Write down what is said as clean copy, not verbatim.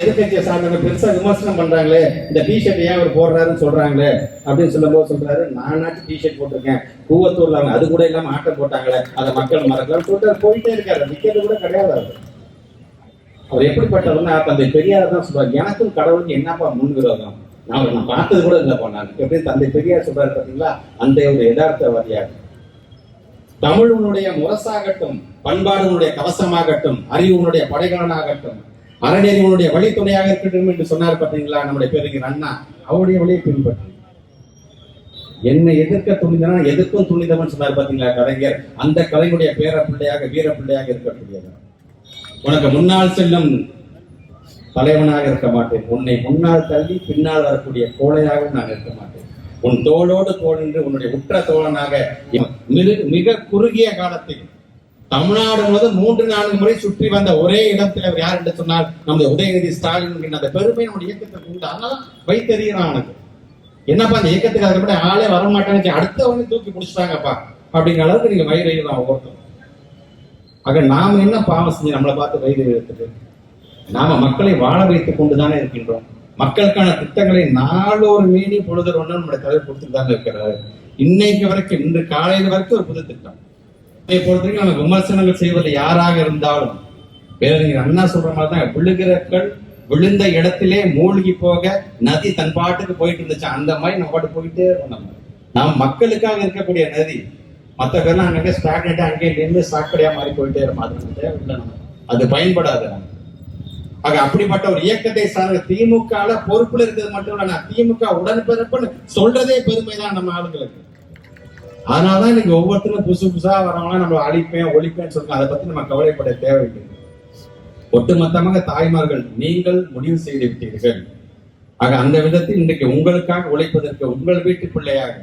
எதிர்கட்சியை சார்ந்தவங்க பெருசா விமர்சனம் பண்றாங்களே, இந்த டிஷர்ட் ஏன் அவர் போடுறாருன்னு சொல்றாங்களே அப்படின்னு சொல்லும்போது சொல்றாரு, நானாச்சும் டிஷர்ட் போட்டிருக்கேன், கூவத்தூர்ல அவங்க அது கூட இல்லாம ஆட்டம் போட்டாங்களே, அதை மக்கள் மறக்கலாம்னு சொல்லிட்டு போயிட்டே இருக்காரு. நிக்கிறது கூட கிடையாது. அவர் எப்படிப்பட்டவர்னா, தந்தை பெரியார் தான் சொல்றாரு, எனக்கும் கடவுளுக்கு என்னப்பா முன் விரோதம், நான் பார்த்தது கூட இல்லைப்பா. நான் எப்படி தந்தை பெரியார் சொல்றாரு பார்த்தீங்களா, அந்த ஒரு யதார்த்தவாதியாக. தமிழ் உன்னுடைய முரசாகட்டும், பண்பாடு உன்னுடைய கவசமாகட்டும், அறிவு உன்னுடைய படைகலனாகட்டும், அறநெறி உன்னுடைய வழித்துணையாக இருக்கட்டும் என்று சொன்னார் பார்த்தீங்களா நம்முடைய பேரறிஞர் அண்ணா. அவருடைய வழியை பின்பற்றி என்னை எதிர்க்க துணிந்தவன் எதிர்க்கும் துணிந்தவன் சொன்னார் பார்த்தீங்களா கலைஞர். அந்த கலைஞருடைய பேர பிள்ளையாக வீர பிள்ளையாக இருக்கக்கூடியவர். உனக்கு முன்னால் செல்லும் தலைவனாக இருக்க மாட்டேன், உன்னை முன்னால் தள்ளி பின்னால் வரக்கூடிய கோழையாக நான் இருக்க மாட்டேன், உன் தோளோடு தோள் என்று உன்னுடைய உற்ற தோழனாக மிக குறுகிய காலத்தில் தமிழ்நாடு முழுவதும் 3-4 முறை சுற்றி வந்த ஒரே இடத்துல யார் என்று சொன்னால் நம்முடைய உதயநிதி ஸ்டாலின். அந்த பெருமை நம்முடைய இயக்கத்துக்கு உண்டு. அதனால வைத்தறியறான். என்னப்பா அந்த இயக்கத்துக்கு அதுக்கு ஆளே வரமாட்டான்னு அடுத்தவங்க தூக்கி பிடிச்சிட்டாங்கப்பா அப்படிங்கிற அளவுக்கு நீங்க வயிறறியலாம் ஒவ்வொருத்தரும். ஆக நாம என்ன பாவம் செஞ்சு நம்மளை பார்த்து வயிறறியறதுக்கு? நாம மக்களை வாழ வைத்துக் கொண்டுதானே இருக்கின்றோம். மக்களுக்கான திட்டங்களை நாளொரு மீறி பொழுது ஒன்று நம்முடைய தலைவர் கொடுத்துட்டு தாங்க இருக்கிறாரு. இன்னைக்கு வரைக்கும், இன்று காலையில் வரைக்கும் ஒரு புது திட்டம். இதை பொறுத்தவரைக்கும் நம்ம விமர்சனங்கள் செய்வது யாராக இருந்தாலும் பேரறிஞர் அண்ணா சொல்ற மாதிரி தான், விழுகிறக்கள் விழுந்த இடத்திலே மூழ்கி போக நதி தன் பாட்டுக்கு போயிட்டு இருந்துச்சு. அந்த மாதிரி நம்ம பாட்டு போயிட்டே இருக்கோம். நாம் மக்களுக்காக இருக்கக்கூடிய நதி. மற்ற பேர்லாம் அங்கே ஸ்டாக்னேட்டா அங்கே நின்று சாக்கடையா மாறி போயிட்டே இருக்கும். அது தேவையில்லை, அது பயன்படாது. ஆக அப்படிப்பட்ட ஒரு இயக்கத்தை சார்ந்த திமுக பொறுப்புல இருக்கிறது மட்டும் இல்ல, நான் திமுக உடன்பிறப்புன்னு சொல்றதே பெருமைதான் நம்ம ஆளுங்களுக்கு. அதனாலதான் இன்னைக்கு ஒவ்வொருத்தரும் புதுசா வரவங்களாம் நம்ம அழிப்பேன் ஒழிப்பேன்னு சொல்லுங்க. அதை பத்தி நம்ம கவலைப்பட தேவையில்லை. ஒட்டுமொத்தமாக தாய்மார்கள் நீங்கள் முடிவு செய்து விட்டீர்கள். ஆக அந்த விதத்தில் இன்றைக்கு உங்களுக்காக உழைப்பதற்கு உங்கள் வீட்டு பிள்ளையாக